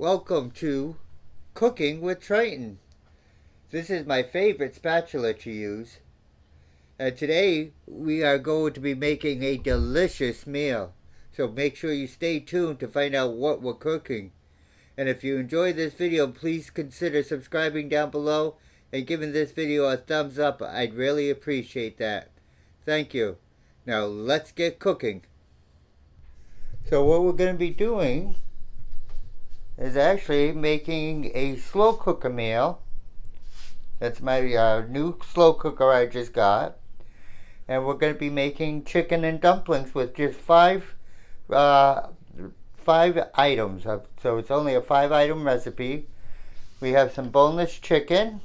Welcome to Cooking with Triton. This is my favorite spatula to use. And today we are going to be making a delicious meal. So make sure you stay tuned to find out what we're cooking. And if you enjoyed this video, please consider subscribing down below and giving this video a thumbs up. I'd really appreciate that. Thank you. Now let's get cooking. So what we're going to be doing is actually making a slow cooker meal. That's my new slow cooker I just got. And we're going to be making chicken and dumplings with just five items. So it's only a 5-item recipe. We have some boneless chicken.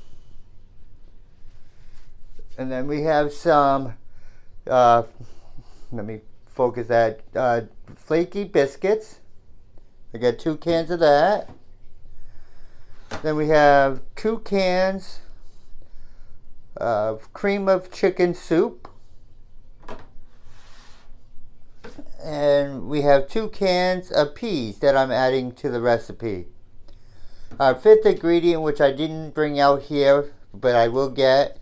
And then we have some, let me focus that, flaky biscuits. I got 2 cans of that. Then we have 2 cans of cream of chicken soup. And we have 2 cans of peas that I'm adding to the recipe. Our 5th ingredient, which I didn't bring out here, but I will get,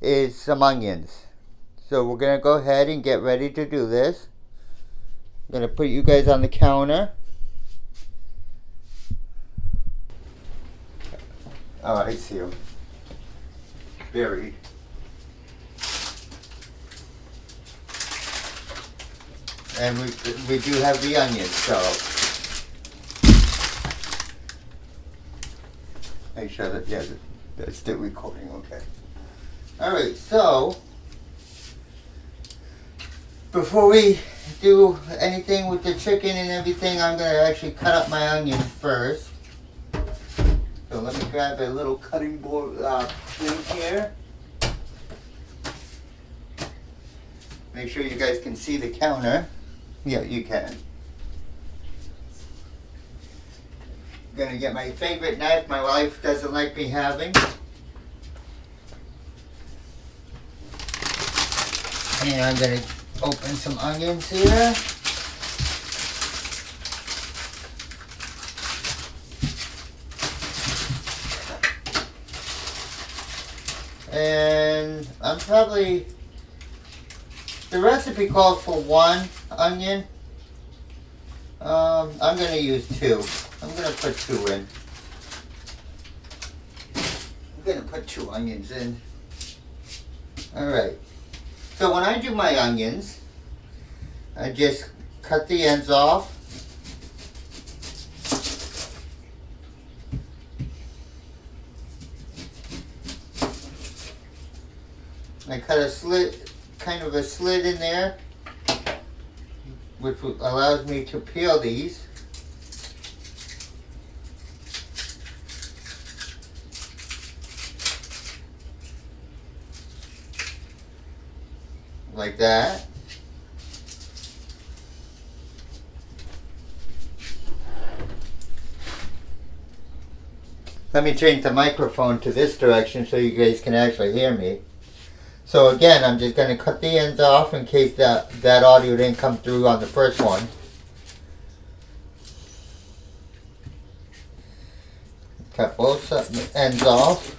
is some onions. So we're going to go ahead and get ready to do this. I'm going to put you guys on the counter. Oh, I see them. Buried. And we do have the onions, so make sure that, yeah, that's still recording, okay. Alright, so before we do anything with the chicken and everything, I'm going to actually cut up my onions first. So let me grab a little cutting board thing here. Make sure you guys can see the counter. Yeah, you can. I'm gonna get my favorite knife my wife doesn't like me having. And I'm gonna open some onions here. And I'm probably, the recipe calls for 1 onion. I'm going to use 2. I'm going to put 2 in. I'm going to put 2 onions in. Alright. So when I do my onions, I just cut the ends off. I cut a slit, kind of a slit in there, which allows me to peel these. Like that. Let me change the microphone to this direction so you guys can actually hear me. So again, I'm just going to cut the ends off in case that audio didn't come through on the first one. Cut both ends off.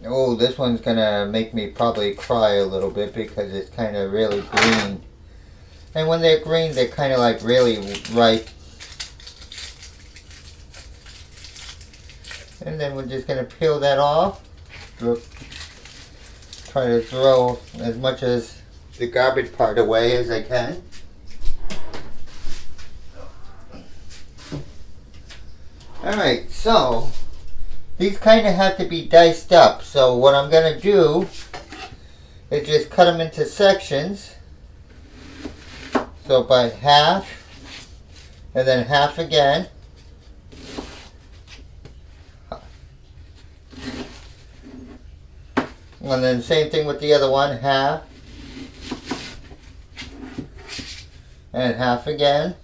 Oh, this one's going to make me probably cry a little bit because it's kind of really green. And when they're green, they're kind of like really ripe. And then we're just going to peel that off. Try to throw as much as the garbage part away as I can. Alright, so these kind of have to be diced up. So what I'm going to do is just cut them into sections. So by half, and then half again. And then same thing with the other one, half. And half again.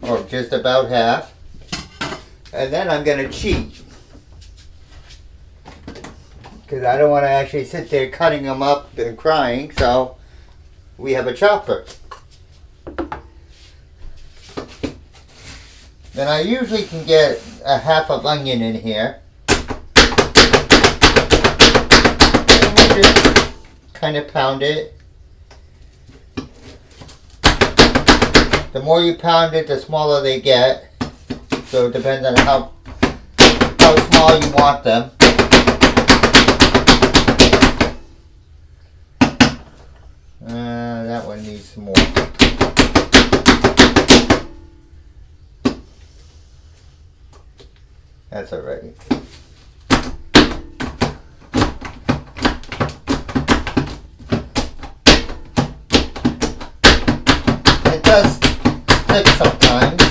Or just about half. And then I'm going to cheat. because I don't want to actually sit there cutting them up and crying. So we have a chopper. And I usually can get a half of onion in here. And we just kind of pound it. The more you pound it, the smaller they get. So it depends on how small you want them. That one needs some more. That's alright. It does stick sometimes.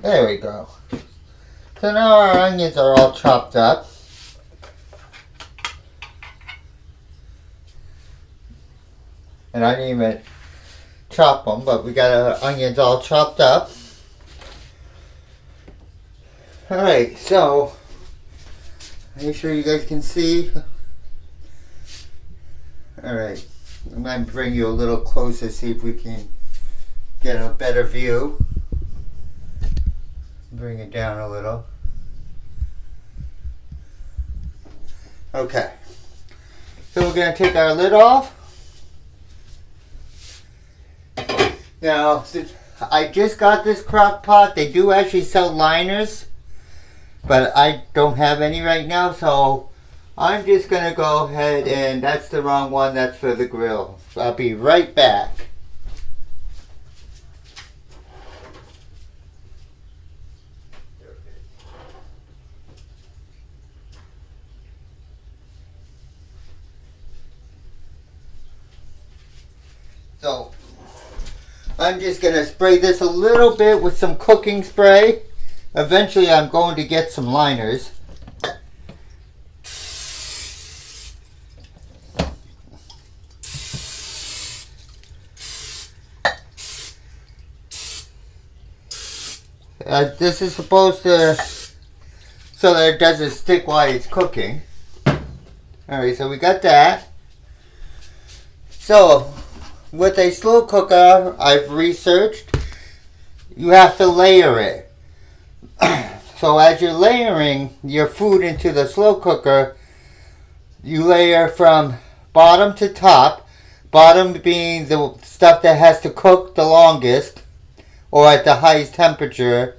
There we go. So now our onions are all chopped up. And I didn't even chop them, but we got our onions all chopped up. Alright, so make sure you guys can see. Alright, I'm going to bring you a little closer, see if we can get a better view. Bring it down a little. Okay. So we're going to take our lid off. Now, I just got this crock pot. They do actually sell liners, but I don't have any right now, so I'm just going to go ahead and that's the wrong one. That's for the grill. So I'll be right back. So, I'm just going to spray this a little bit with some cooking spray. Eventually I'm going to get some liners. This is supposed to, so that it doesn't stick while it's cooking. Alright, so we got that. So, with a slow cooker, I've researched, you have to layer it. So as you're layering your food into the slow cooker, you layer from bottom to top, bottom being the stuff that has to cook the longest or at the highest temperature,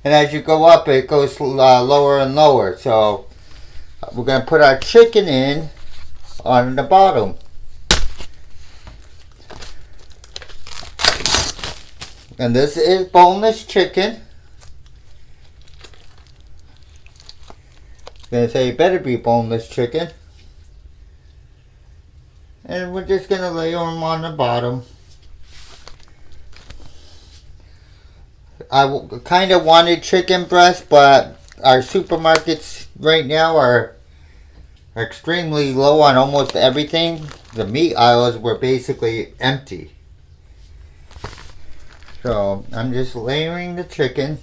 and as you go up it goes lower and lower. So we're going to put our chicken in on the bottom. And this is boneless chicken. I'm going to say it better be boneless chicken. And we're just going to lay them on the bottom. I kind of wanted chicken breast, but our supermarkets right now are extremely low on almost everything. The meat aisles were basically empty. So I'm just layering the chicken.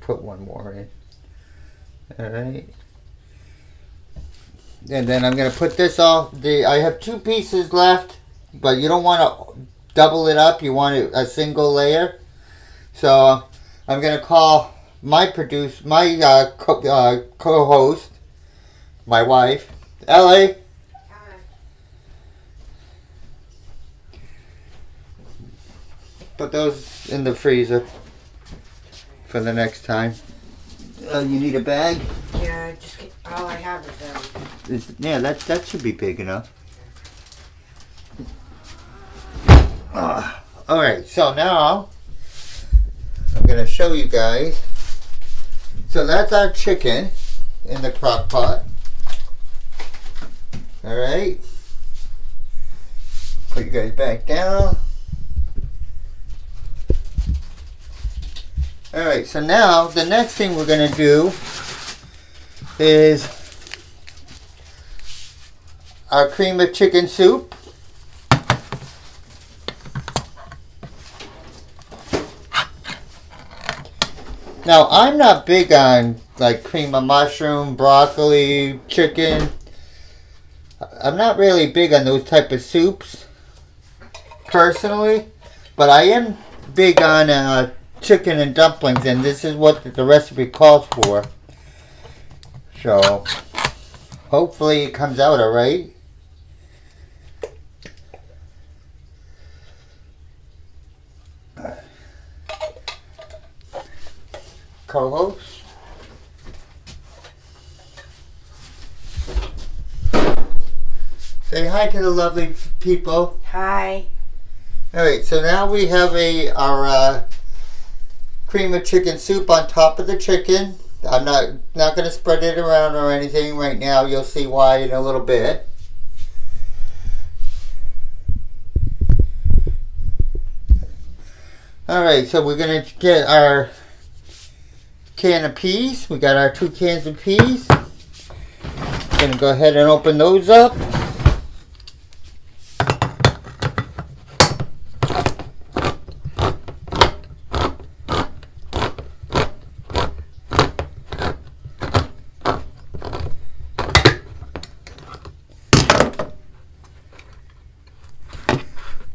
Put one more in. Alright. And then I'm going to put this off. I have 2 pieces left, but you don't want to double it up. You want a single layer. So I'm going to call my co-host, my wife, Ellie. Put those in the freezer for the next time. You need a bag? Yeah, all I have is them. Yeah, that should be big enough. Alright, so now I'm going to show you guys. So So that's our chicken in the crock pot. Alright. Put you guys back down. Alright, so now the next thing we're going to do is our cream of chicken soup. Now, I'm not big on like cream of mushroom, broccoli, chicken. I'm not really big on those type of soups, personally. But I am big on chicken and dumplings, and this is what the recipe calls for. So, hopefully it comes out alright. Co-host. Say hi to the lovely people. Hi. Alright, so now we have our cream of chicken soup on top of the chicken. I'm not going to spread it around or anything right now. You'll see why in a little bit. Alright, so we're going to get our can of peas. We got our 2 cans of peas. Going to go ahead and open those up.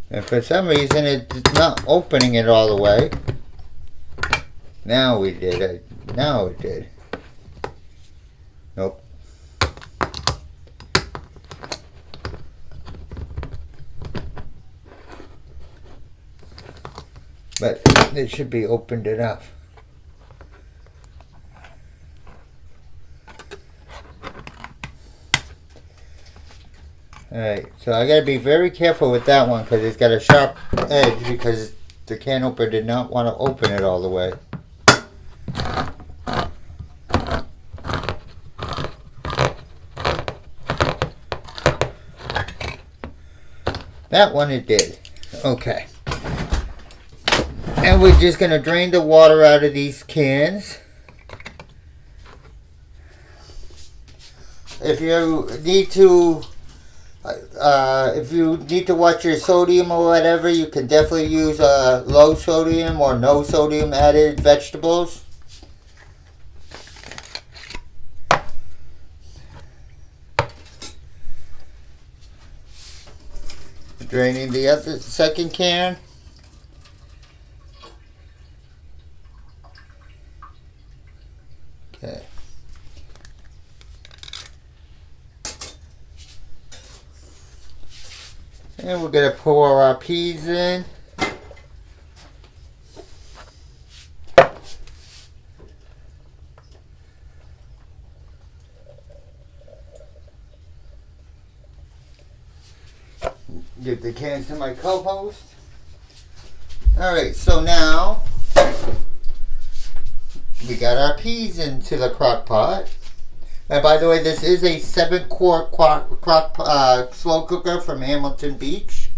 And for some reason it's not opening it all the way. Now we did it. Now it did. Nope. But it should be opened enough. Alright, so I gotta be very careful with that one because it's got a sharp edge because the can opener did not want to open it all the way. That one it did. Okay. And we're just going to drain the water out of these cans. If you need to watch your sodium or whatever, you can definitely use low sodium or no sodium added vegetables. Draining the other second can. Okay. And we're going to pour our peas in. Give the cans to my co-host. Alright, so now we got our peas into the crock pot. And by the way, this is a 7-quart slow cooker from Hamilton Beach.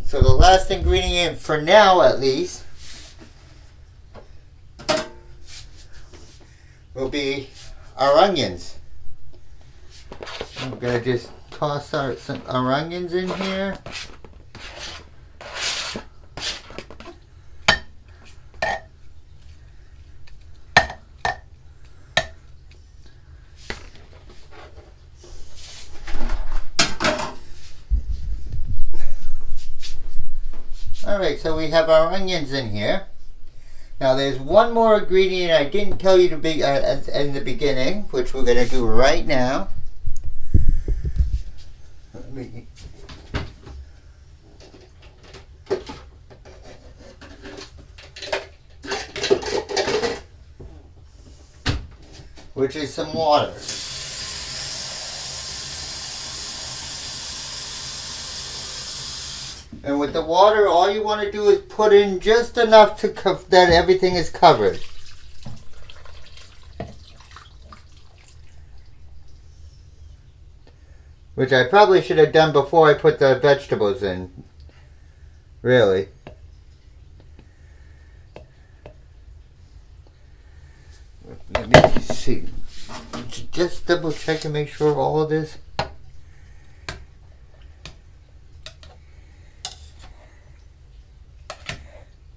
So the last ingredient, for now at least, will be our onions. And we're going to just toss our onions in here. Alright, so we have our onions in here. Now there's one more ingredient I didn't tell you in the beginning, which we're going to do right now. Which is some water. And with the water, all you want to do is put in just enough that everything is covered. Which I probably should have done before I put the vegetables in. Really. Let me see. Just double check and make sure all of this.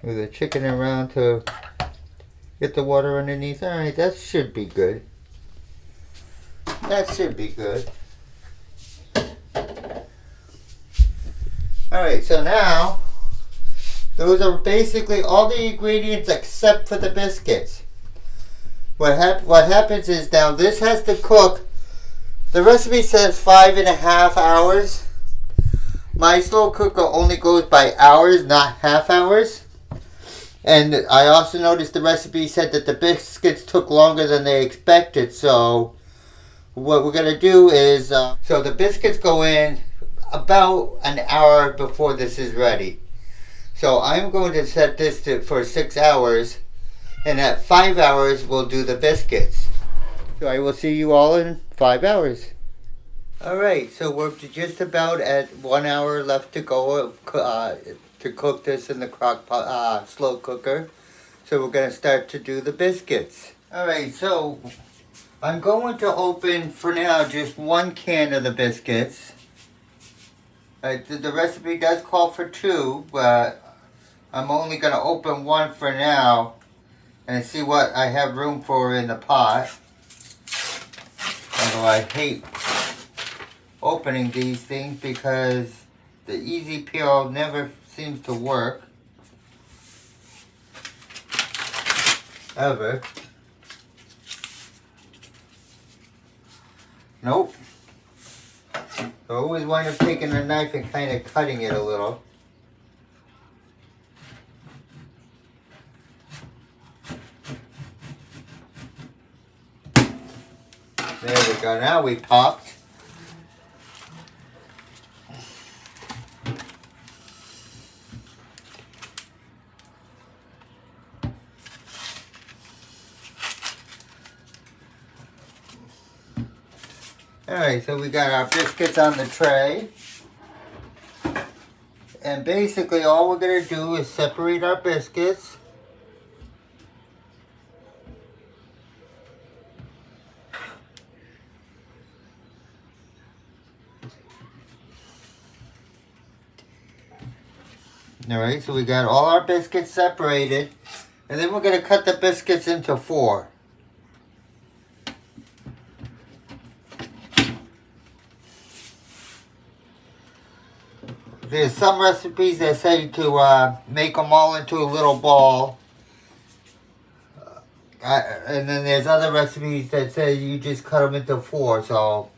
Move the chicken around to get the water underneath. Alright, that should be good. That should be good. Alright, so now, those are basically all the ingredients except for the biscuits. What happens is now this has to cook. The recipe says 5.5 hours. My slow cooker only goes by hours, not half hours. And I also noticed the recipe said that the biscuits took longer than they expected. So what we're going to do is, so the biscuits go in about an hour before this is ready. So I'm going to set this for 6 hours. And at 5 hours, we'll do the biscuits. So I will see you all in 5 hours. Alright, so we're just about at 1 hour left to go to cook this in the slow cooker. So we're going to start to do the biscuits. Alright, so I'm going to open for now just 1 can of the biscuits. The recipe does call for 2, but I'm only going to open 1 for now. And see what I have room for in the pot. Although I hate opening these things because the easy peel never seems to work. Ever. Nope. I always wind up taking a knife and kind of cutting it a little. There we go. Now we popped. Alright, so we got our biscuits on the tray. And basically all we're going to do is separate our biscuits. Alright, so we got all our biscuits separated. And then we're going to cut the biscuits into 4. There's some recipes that say to make them all into a little ball. And then there's other recipes that say you just cut them into 4. So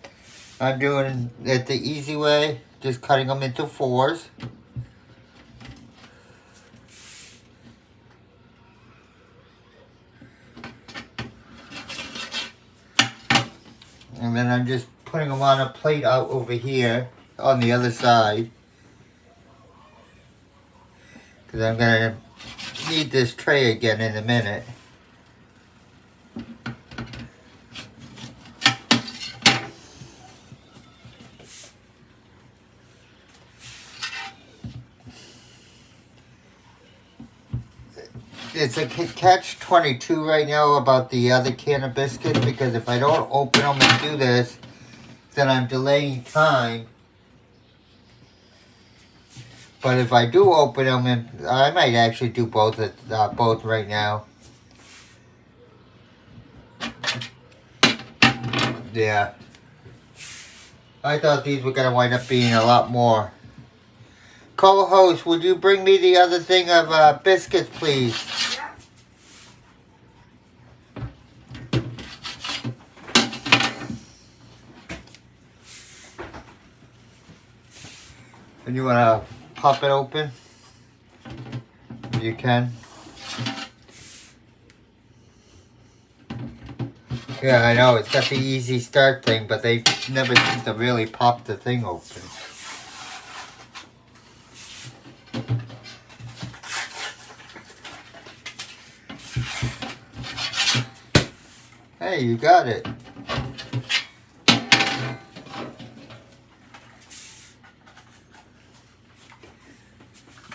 I'm doing it the easy way, just cutting them into 4s. And then I'm just putting them on a plate out over here on the other side. Because I'm going to need this tray again in a minute. It's a catch-22 right now about the other can of biscuits, because if I don't open them and do this, then I'm delaying time. But if I do open them, and I might actually do both right now. Yeah. I thought these were going to wind up being a lot more. Co-host, would you bring me the other thing of biscuits, please? And you want to pop it open? You can. Yeah, I know, it's got the easy start thing, but they never seem to really pop the thing open. Hey, you got it.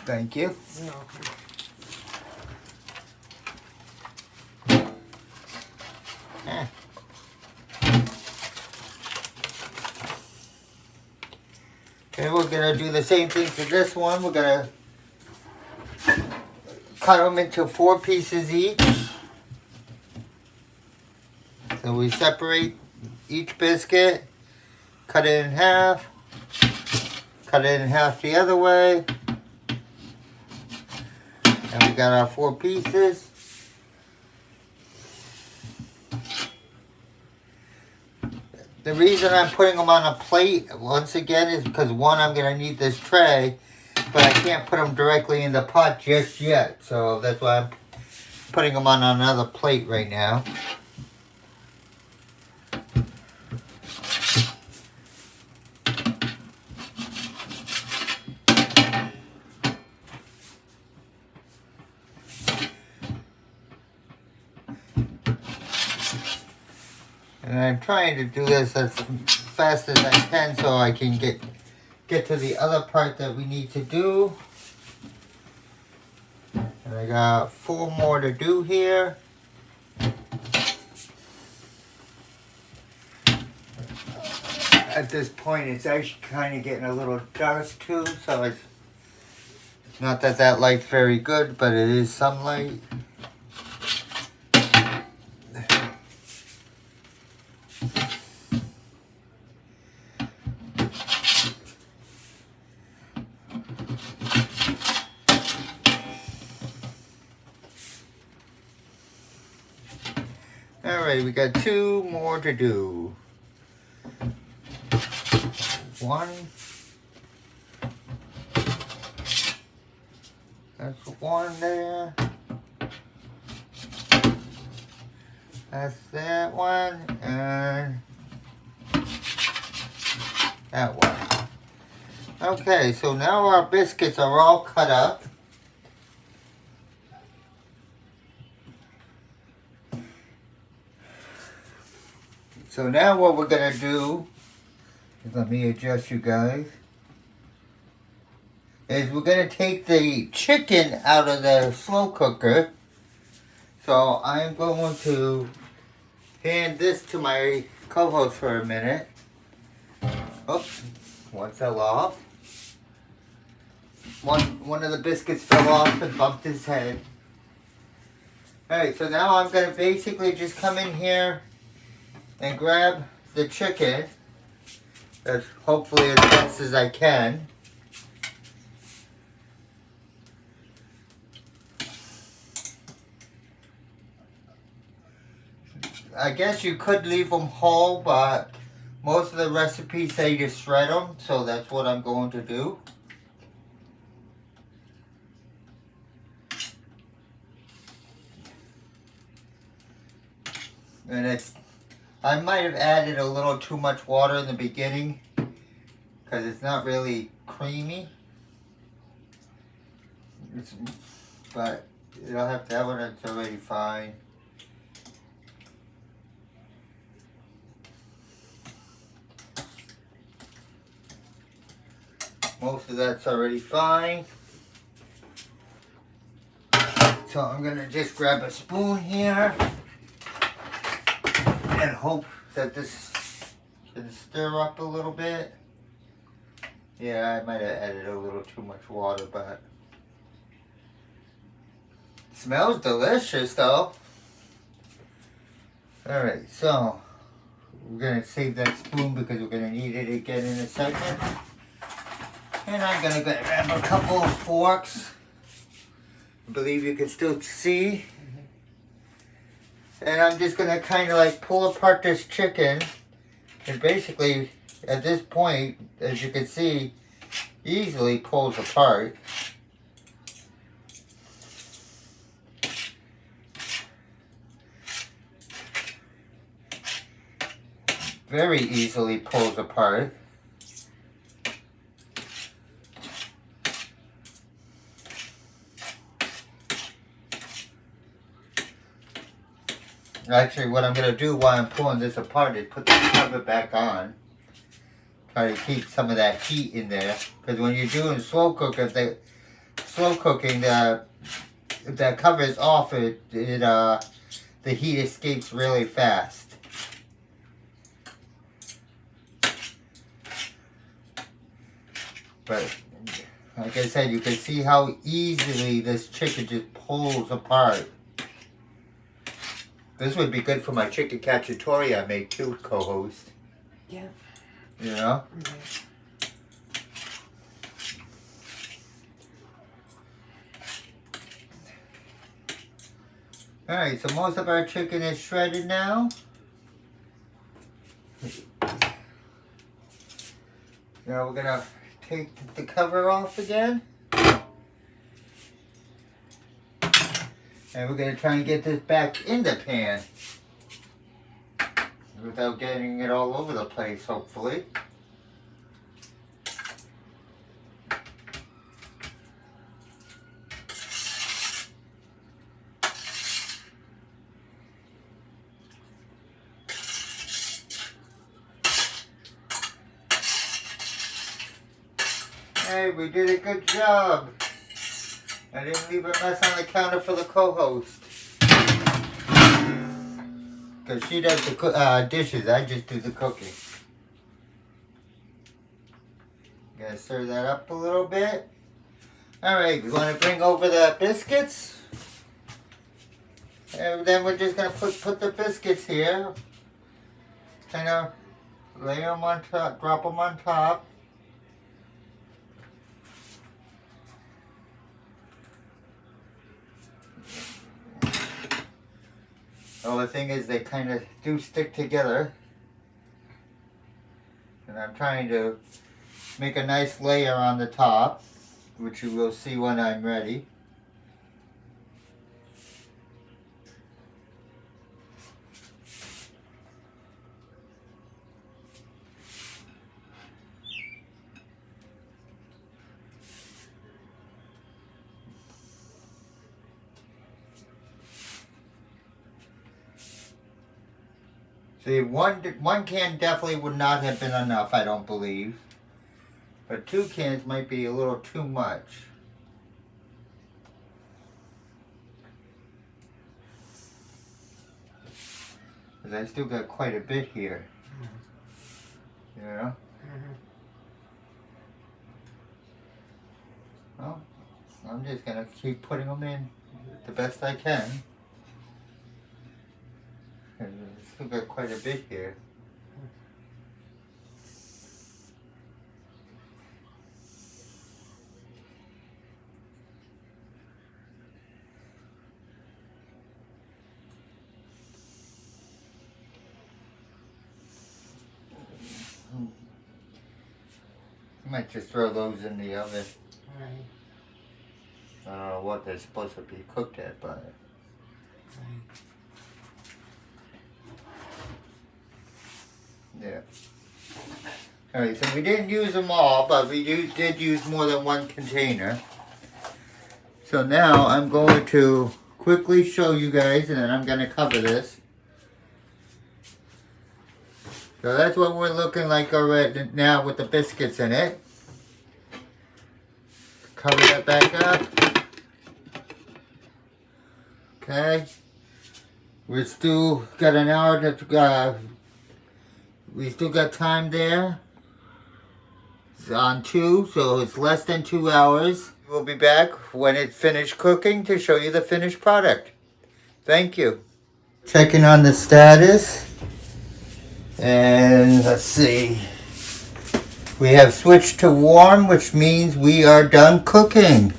Thank you. No. Okay, we're gonna do the same thing for this one. We're gonna cut them into 4 pieces each. So we separate each biscuit, cut it in half, cut it in half the other way, and we got our 4 pieces. The reason I'm putting them on a plate once again is because one, I'm going to need this tray, but I can't put them directly in the pot just yet. So that's why I'm putting them on another plate right now. And I'm trying to do this as fast as I can so I can get to the other part that we need to do. And I got 4 more to do here. At this point, it's actually kind of getting a little dark too, so it's not that that light's very good, but it is some light. Alright, we got 2 more to do. 1. That's 1 there. That's that one. And that one. Okay, so now our biscuits are all cut up. So now what we're going to do, let me adjust you guys, is we're going to take the chicken out of the slow cooker. So I'm going to hand this to my co-host for a minute. Oops, one fell off. One of the biscuits fell off and bumped his head. Alright, so now I'm going to basically just come in here and grab the chicken as hopefully as best as I can. I guess you could leave them whole, but most of the recipes say to shred them, so that's what I'm going to do. And I might have added a little too much water in the beginning because it's not really creamy. But you'll have to have it, it's already fine. Most of that's already fine. So I'm going to just grab a spoon here and hope that this can stir up a little bit. Yeah, I might have added a little too much water, but it smells delicious though. Alright, so we're going to save that spoon because we're going to need it again in a second. And I'm going to grab a couple of forks. I believe you can still see. And I'm just going to kind of like pull apart this chicken. And basically, at this point, as you can see, easily pulls apart. Very easily pulls apart. Actually, what I'm going to do while I'm pulling this apart is put the cover back on. Try to keep some of that heat in there. Because when you're doing slow cooker, slow cooking, if that cover is off, the heat escapes really fast. But like I said, you can see how easily this chicken just pulls apart. This would be good for my chicken cacciatore I made too, co-host. Yeah. You know? Mm-hmm. Alright, so most of our chicken is shredded now. Now we're gonna take the cover off again. And we're gonna try and get this back in the pan. Without getting it all over the place, hopefully. Hey, we did a good job. I didn't leave a mess on the counter for the co-host. Because she does the dishes, I just do the cooking. Gotta stir that up a little bit. Alright, we want to bring over the biscuits. And then we're just going to put the biscuits here. Kind of lay them on top, drop them on top. Well, the thing is, they kind of do stick together. And I'm trying to make a nice layer on the top, which you will see when I'm ready. See, one can definitely would not have been enough, I don't believe. But 2 cans might be a little too much. Because I still got quite a bit here. You know? Well, I'm just going to keep putting them in the best I can. I still got quite a bit here. I might just throw those in the oven. Right. I don't know what they're supposed to be cooked at, but... Right. Yeah. Alright, so we didn't use them all, but we did use more than one container. So now I'm going to quickly show you guys, and then I'm going to cover this. So that's what we're looking like already now with the biscuits in it. Cover that back up. Okay. We still got an hour to we still got time there. It's on 2, so it's less than 2 hours. We'll be back when it's finished cooking to show you the finished product. Thank you. Checking on the status. And let's see. We have switched to warm, which means we are done cooking.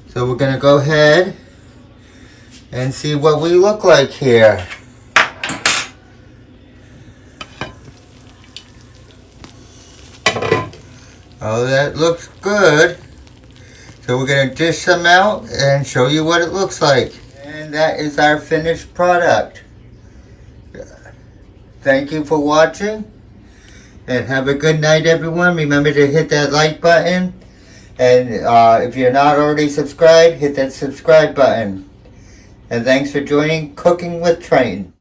So we're going to go ahead and see what we look like here. Oh, that looks good. So we're going to dish them out and show you what it looks like. And that is our finished product. Thank you for watching. And have a good night, everyone. Remember to hit that like button. And if you're not already subscribed, hit that subscribe button. And thanks for joining Cooking with Triton.